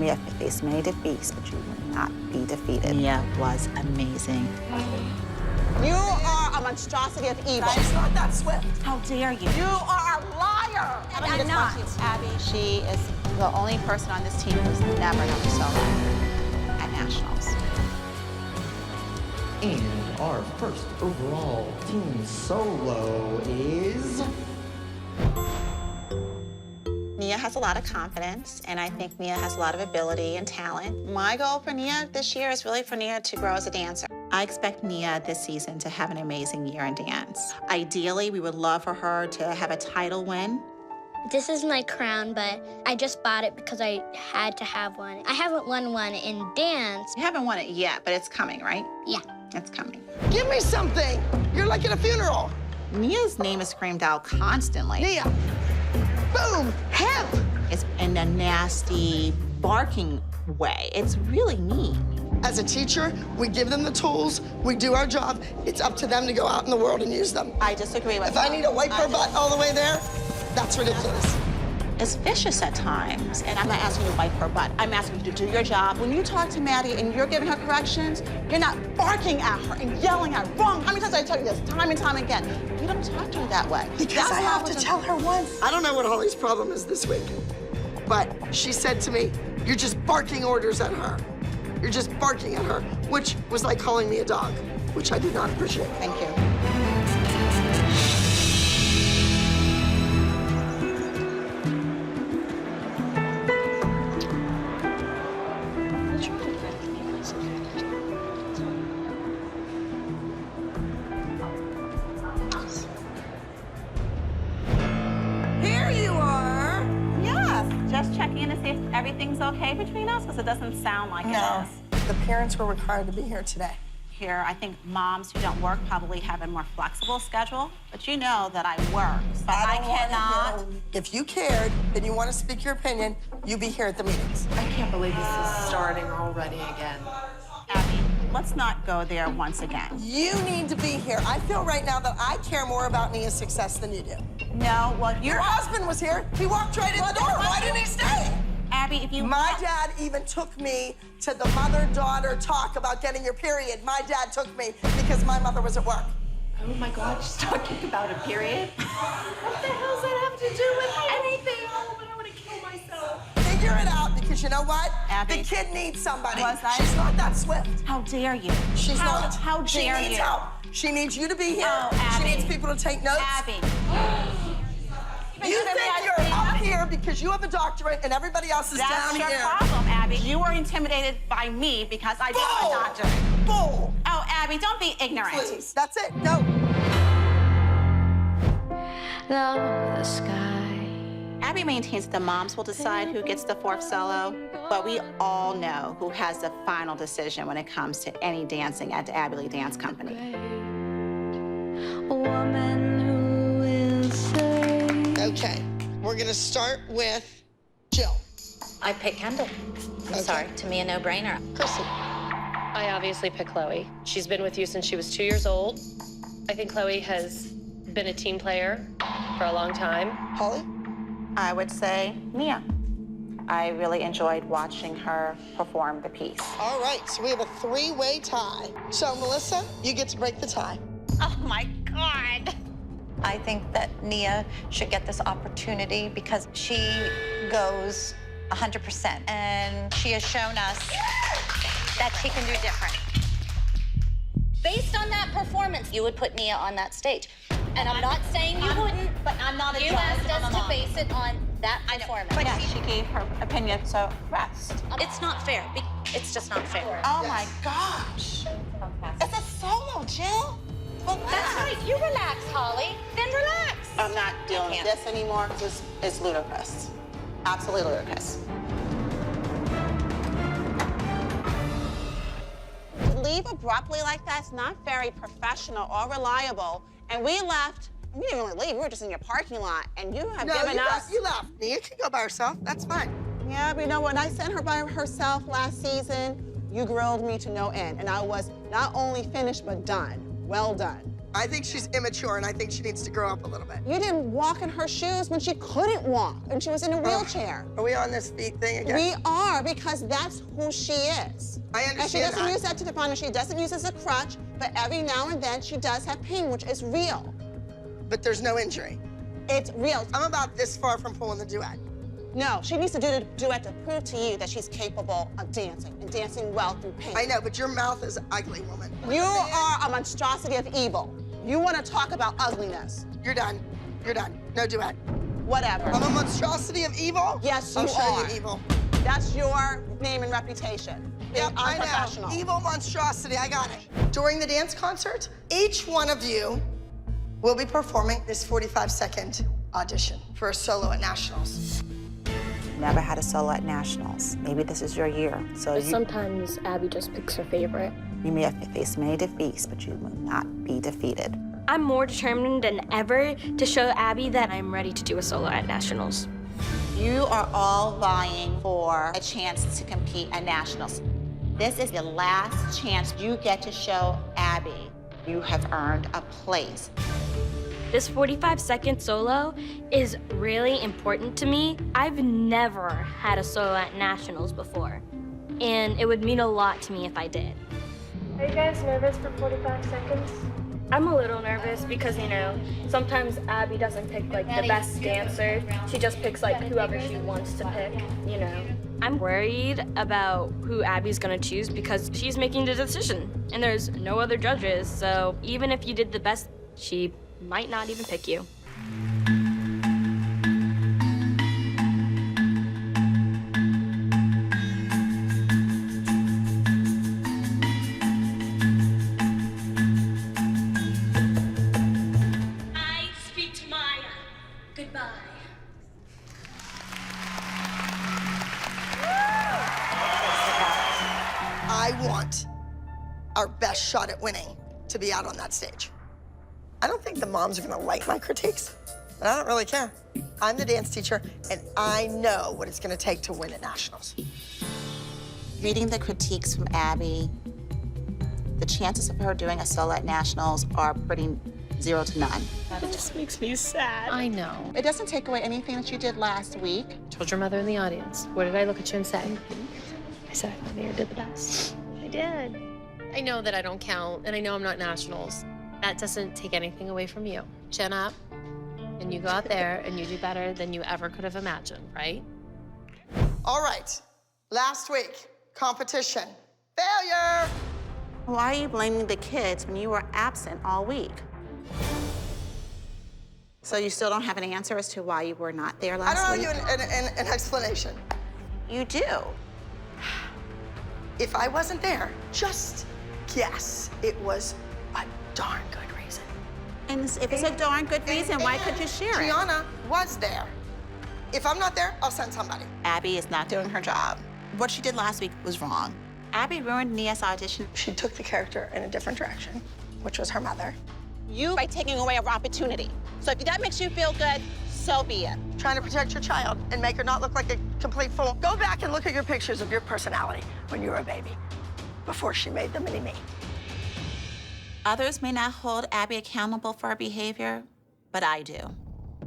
Mia faced many defeats, but you will not be defeated. Mia was amazing. You are a monstrosity of evil. It's not that swift. How dare you? You are a liar. And I'm not. Abby, she is the only person on this team who's never done a solo at nationals. And our first overall team solo is... Mia has a lot of confidence, and I think Mia has a lot of ability and talent. My goal for Mia this year is really for Mia to grow as a dancer. I expect Mia this season to have an amazing year in dance. Ideally, we would love for her to have a title win. This is my crown, but I just bought it because I had to have one. I haven't won one in dance. You haven't won it yet, but it's coming, right? Yeah. It's coming. Give me something. You're like at a funeral. Mia's name is screamed out constantly. Mia. Boom. Hip. It's in a nasty, barking way. It's really mean. As a teacher, we give them the tools, we do our job. It's up to them to go out in the world and use them. I disagree with If I need to wipe her butt all the way there, that's ridiculous. It's vicious at times, and I'm not asking you to wipe her butt. I'm asking you to do your job. When you talk to Maddie and you're giving her corrections, you're not barking at her and yelling at her. Wrong. How many times did I tell you this? Time and time again. You don't talk to her that way. Because I have to tell her once. I don't know what Holly's problem is this week, but she said to me, you're just barking orders at her. You're just barking at her, which was like calling me a dog, which I did not appreciate. Thank you. Here you are. Yes, just checking in to see if everything's okay between us, because it doesn't sound like No, it is. the parents were required to be here today. Here, I think moms who don't work probably have a more flexible schedule, but you know that I work, but I don't wanna cannot. hear- If you cared and you want to speak your opinion, you be here at the meetings. I can't believe this is starting already again. Abby, let's not go there once again. You need to be here. I feel right now that I care more about Nia's success than you do. No, well, Your husband was here. He walked right in the door. Why didn't he stay? Abby, if you My dad even took me to the mother-daughter talk about getting your period. My dad took me because my mother was at work. Oh my God, she's talking about a period? What the hell does that have to do with anything? Oh, but I want to kill myself. Figure it out, because you know what? Abby. The kid needs somebody. Was I? She's not that swift. How dare you? She's not. How dare She needs you? help. She needs you to be here. Oh, She Abby. needs people to take notes. Abby. You think you're up here because you have a doctorate and everybody else is That's down your here. problem, Abby. You were intimidated by me because I didn't have a doctorate. Bull. Oh, Abby, don't be ignorant. Please. That's it. No. The sky. Abby maintains the moms will decide who gets the fourth solo, but we all know who has the final decision when it comes to any dancing at the Abby Lee Dance Company. A woman who will say. Okay. We're going to start with Jill. I picked Kendall. I'm sorry, to me a no-brainer. Chrissy. I obviously picked Chloe. She's been with you since she was 2 years old. I think Chloe has been a team player for a long time. Holly. I would say Mia. I really enjoyed watching her perform the piece. All right. So we have a three-way tie. So, Melissa, you get to break the tie. Oh, my God. I think that Nia should get this opportunity because she goes 100%, and she has shown us that she can do different. Based on that performance, you would put Nia on that stage. And I'm not saying you wouldn't, but I'm not a You asked us to base it on that performance. But yeah, she gave her opinion, so rest. It's not fair. It's just not fair. Oh my gosh. It's a solo, Jill. That's right. You relax, Holly. Then relax. I'm not doing can't. this anymore because it's ludicrous. Absolutely ludicrous. To leave abruptly like that's not very professional or reliable. And we left. We didn't really leave. We were just in your parking lot, and you have given us. You left. Nia can go by herself. That's fine. Yeah, but you know, when I sent her by herself last season, you grilled me to no end, and I was not only finished but done. Well done. I think she's immature, and I think she needs to grow up a little bit. You didn't walk in her shoes when she couldn't walk, and she was in a wheelchair. Are we on this feet thing again? We are, because that's who she is. I And she understand doesn't that. use that to define her. She doesn't use it as a crutch, but every now and then she does have pain, which is real. But there's no injury. It's real. I'm about this far from pulling the duet. No, she needs to do the duet to prove to you that she's capable of dancing and dancing well through pain. I know, but your mouth is ugly, woman. You are a monstrosity of evil. You want to talk about ugliness. You're done. You're done. No duet. Whatever. I'm a monstrosity of evil? Yes, you I'll show are. you evil. That's your name and reputation. Being Yep, I unprofessional. know. Evil monstrosity, I got it. During the dance concert, each one of you will be performing this 45-second audition for a solo at Nationals. Never had a solo at Nationals. Maybe this is your year. So Sometimes Abby just picks her favorite. you may have faced many defeats, but you will not be defeated. I'm more determined than ever to show Abby that I'm ready to do a solo at Nationals. You are all vying for a chance to compete at Nationals. This is the last chance you get to show Abby you have earned a place. This 45-second solo is really important to me. I've never had a solo at Nationals before, and it would mean a lot to me if I did. Are you guys nervous for 45 seconds? I'm a little nervous because, you know, sometimes Abby doesn't pick, like, the best dancer. She just picks, like, whoever she wants to pick, you know. I'm worried about who Abby's gonna choose because she's making the decision, and there's no other judges, so even if you did the best, she might not even pick you. I speak to Maya. Goodbye. I want our best shot at winning to be out on that stage. I don't think the moms are gonna like my critiques, but I don't really care. I'm the dance teacher, and I know what it's gonna take to win at Nationals. Reading the critiques from Abby, the chances of her doing a solo at Nationals are pretty 0 to none. It just makes me sad. I know. It doesn't take away anything that you did last week. Told your mother in the audience. What did I look at you and say? I said I thought Mayor did the best. I did. I know that I don't count, and I know I'm not Nationals. That doesn't take anything away from you. Chin up, and you go out there and you do better than you ever could have imagined, right? All right, last week, competition. Failure! Why are you blaming the kids when you were absent all week? So you still don't have an answer as to why you were not there I last don't owe week? you an explanation. You do. If I wasn't there, just guess it was a darn good reason. And if it's a darn good reason, why could you share it? Gianna was there. If I'm not there, I'll send somebody. Abby is not doing her job. What she did last week was wrong. Abby ruined Nia's audition. She took the character in a different direction, which was her mother. You by taking away an opportunity. So if that makes you feel good, so be it. Trying to protect your child and make her not look like a complete fool. Go back and look at your pictures of your personality when you were a baby, before she made the mini-me. Others may not hold Abby accountable for her behavior, but I do.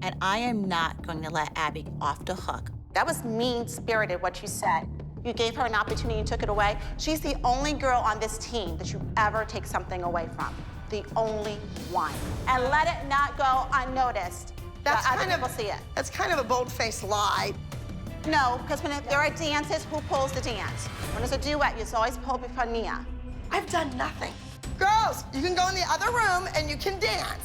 And I am not going to let Abby off the hook. That was mean-spirited, what you said. You gave her an opportunity and took it away. She's the only girl on this team that you ever take something away from. The only one. And let it not go unnoticed. That's Other kind of, people see it. That's kind of a bold-faced lie. No, because when there are dances, who pulls the dance? When it's a duet, it's always pulled before Nia. I've done nothing. Girls, you can go in the other room and you can dance.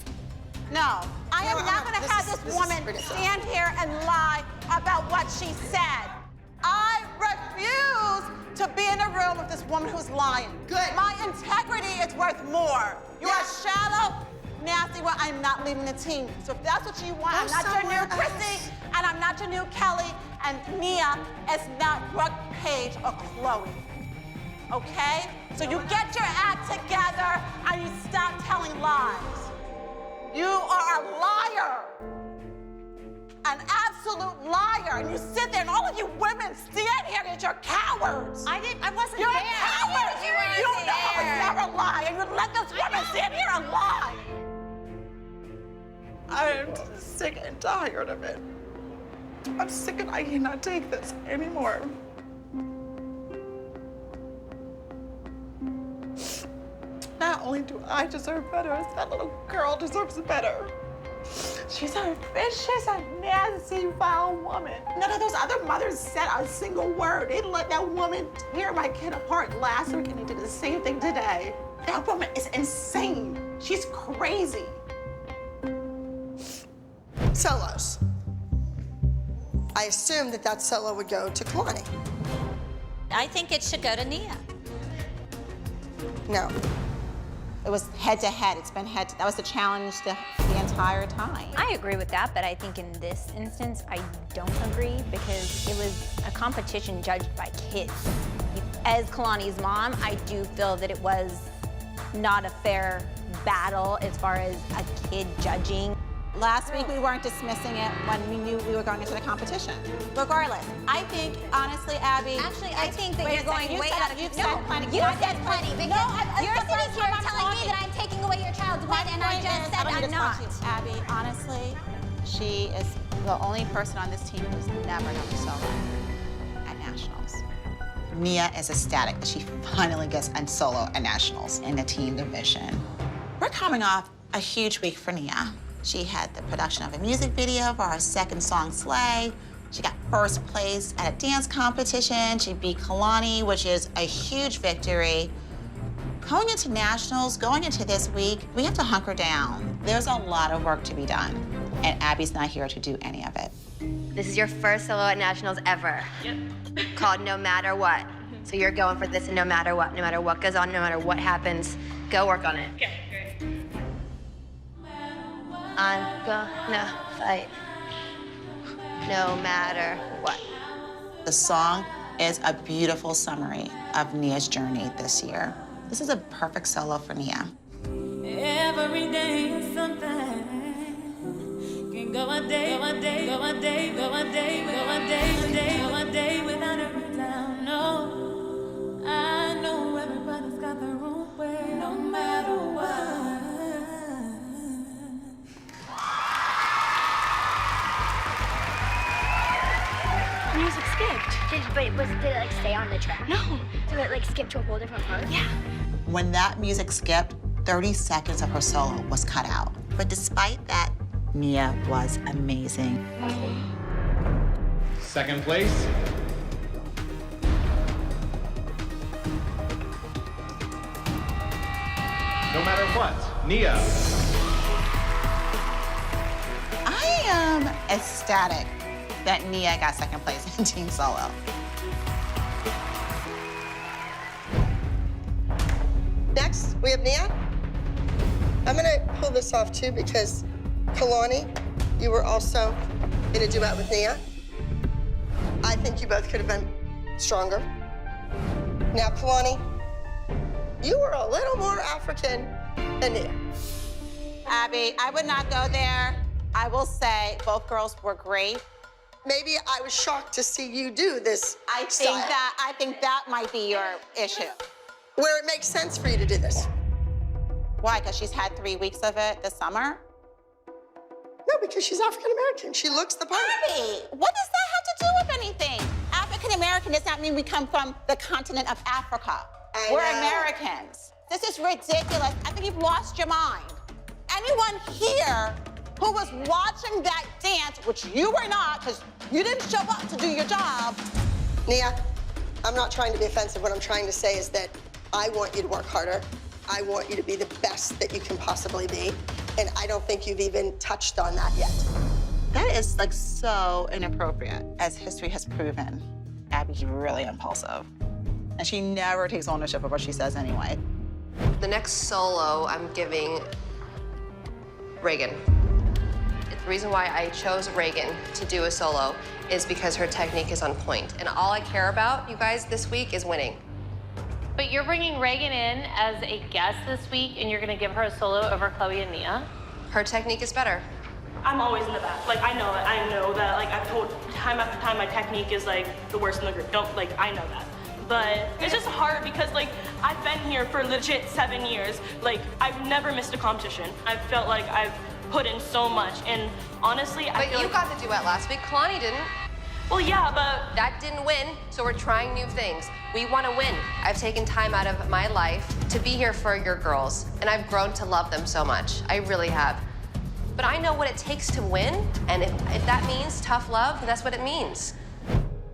No, I am not going to have this this is woman ridiculous. stand here and lie about what she said. I refuse to be in a room with this woman who's lying. Good. My integrity is worth more. You are shallow, nasty. Well, I'm not leaving the team. So if that's what you want, I'm not your new Chrissy, and I'm not your new Kelly, and Nia is not Brooke, Paige, or Chloe. Okay? So you get your act together and you stop telling lies. You are a liar. An absolute liar. And you sit there and all of you women stand here and you're cowards. I wasn't You're there. cowards. You weren't You know there. it's never a lie. And you let this woman stand here and lie. I'm sick and tired of it. I'm sick and I cannot take this anymore. Not only do I deserve better, that little girl deserves better. She's a vicious, a nasty, foul woman. None of those other mothers said a single word. They let that woman tear my kid apart last week, and they did the same thing today. That woman is insane. She's crazy. Solos. I assumed that solo would go to Kalani. I think it should go to Nia. No. It was head-to-head. It's been head-to-head. That was the challenge the entire time. I agree with that, but I think in this instance, I don't agree because it was a competition judged by kids. As Kalani's mom, I do feel that it was not a fair battle as far as a kid judging. Last week, we weren't dismissing it when we knew we were going into the competition. Regardless, I think, honestly, Abby... Actually, I think that you're going way out out of... You've said plenty. You said plenty because you're sitting here telling me that I'm taking away your child's win, and I just said I'm not. Abby, honestly, she is the only person on this team who's never done a solo at Nationals. Nia is ecstatic that she finally gets a solo at Nationals in the teen division. We're coming off a huge week for Nia. She had the production of a music video for our second song, Slay. She got first place at a dance competition. She beat Kalani, which is a huge victory. Going into Nationals, going into this week, we have to hunker down. There's a lot of work to be done, and Abby's not here to do any of it. This is your first solo at Nationals ever. Yep. Called No Matter What. So you're going for this no matter what goes on, no matter what happens, go work on it. Okay, great. I'm gonna fight no matter what. The song is a beautiful summary of Nia's journey this year. This is a perfect solo for Nia. Every day is something. Can go a day, go a day, go a day, go a day, go a day, go a day without a breakdown. No, I know everybody's got their own way, no matter what. Music skipped. Did it like stay on the track? No. Did it like skip to a whole different part? Yeah. When that music skipped, 30 seconds of her solo was cut out. But despite that, Nia was amazing. Second place. No matter what, Nia. I am ecstatic that Nia got second place in team solo. Next, we have Nia. I'm gonna pull this off too because Kalani, you were also in a duet with Nia. I think you both could have been stronger. Now, Kalani, you were a little more African than Nia. Abby, I would not go there. I will say both girls were great. Maybe I was shocked to see you do this style. I think that might be your issue. Where it makes sense for you to do this. Why? Because she's had 3 weeks of it this summer? No, because she's African American. She looks the part. Abby, what does that have to do with anything? African American does not mean we come from the continent of Africa. We're Americans. This is ridiculous. I think you've lost your mind. Anyone here who was watching that dance, which you were not, because you didn't show up to do your job. Nia, I'm not trying to be offensive. What I'm trying to say is that I want you to work harder. I want you to be the best that you can possibly be. And I don't think you've even touched on that yet. That is like so inappropriate. As history has proven, Abby's really impulsive. And she never takes ownership of what she says anyway. The next solo I'm giving Reagan. The reason why I chose Reagan to do a solo is because her technique is on point. And all I care about, you guys, this week is winning. But you're bringing Reagan in as a guest this week, and you're gonna give her a solo over Chloe and Nia? Her technique is better. I'm always in the back. Like, I know it. I know that. Like, I've told time after time my technique is, like, the worst in the group. Don't, like, I know that. But it's just hard because, like, I've been here for legit 7 years. Like, I've never missed a competition. I felt like I've put in so much, and honestly, I feel But you like... got the duet last week. Kalani didn't. Well, yeah, but... That didn't win, so we're trying new things. We want to win. I've taken time out of my life to be here for your girls, and I've grown to love them so much. I really have. But I know what it takes to win, and if that means tough love, then that's what it means.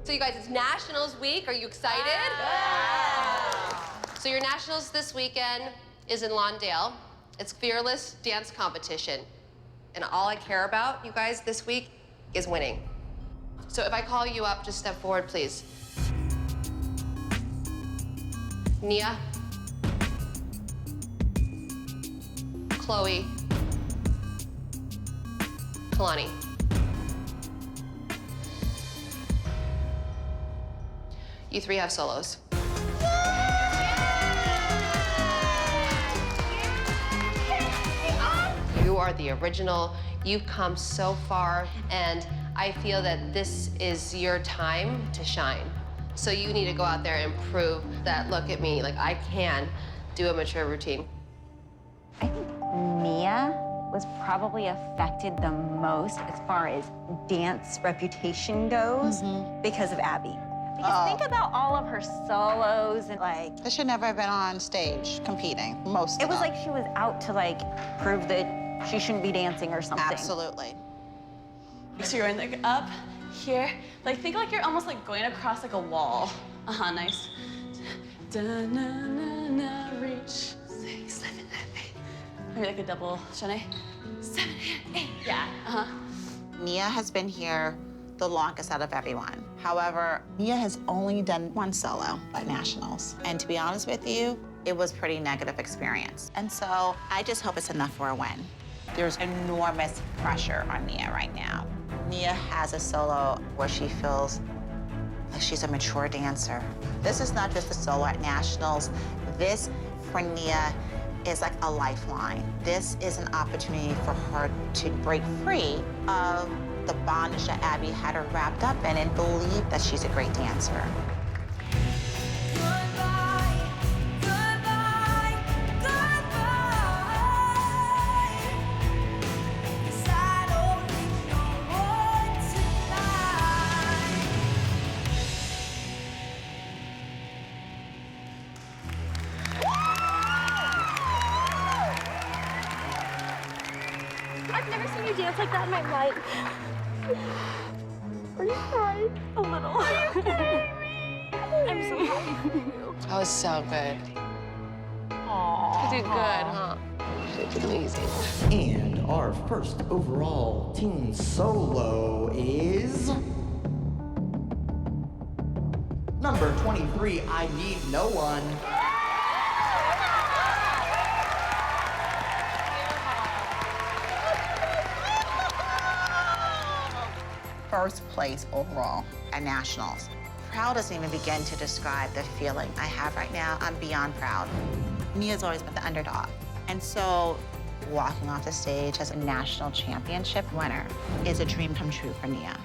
So you guys, it's Nationals week. Are you excited? Yeah. So your Nationals this weekend is in Lawndale. It's Fearless Dance Competition. And all I care about, you guys, this week is winning. So if I call you up, just step forward, please. Nia. Chloe. Kalani. You three have solos. You are the original. You've come so far, and I feel that this is your time to shine. So you need to go out there and prove that, look at me, like I can do a mature routine. I think Nia was probably affected the most as far as dance reputation goes because of Abby. Because think about all of her solos and like... They should never have been on stage competing, most of It was them. like she was out to like prove that she shouldn't be dancing or something. Absolutely. So you're like up here, like think like you're almost like going across like a wall. Nice. Da-na-na-na, reach 6, 7, 8. Maybe like a double, Shanae. 7, 8. Yeah. Nia has been here the longest out of everyone. However, Nia has only done one solo at Nationals. And to be honest with you, it was a pretty negative experience. And so I just hope it's enough for a win. There's enormous pressure on Nia right now. Nia has a solo where she feels like she's a mature dancer. This is not just a solo at Nationals. This, for Nia, is like a lifeline. This is an opportunity for her to break free of the bondage that Abby had her wrapped up in and believe that she's a great dancer. I've never seen you dance like that in my life. Are you crying? A little. Are you kidding me? I'm so happy for you. That was so good. Aww. You did good, huh? You did amazing. And our first overall teen solo is... number 23, I Need No One. First place overall at Nationals. Proud doesn't even begin to describe the feeling I have right now. I'm beyond proud. Nia's always been the underdog. And so walking off the stage as a national championship winner is a dream come true for Nia.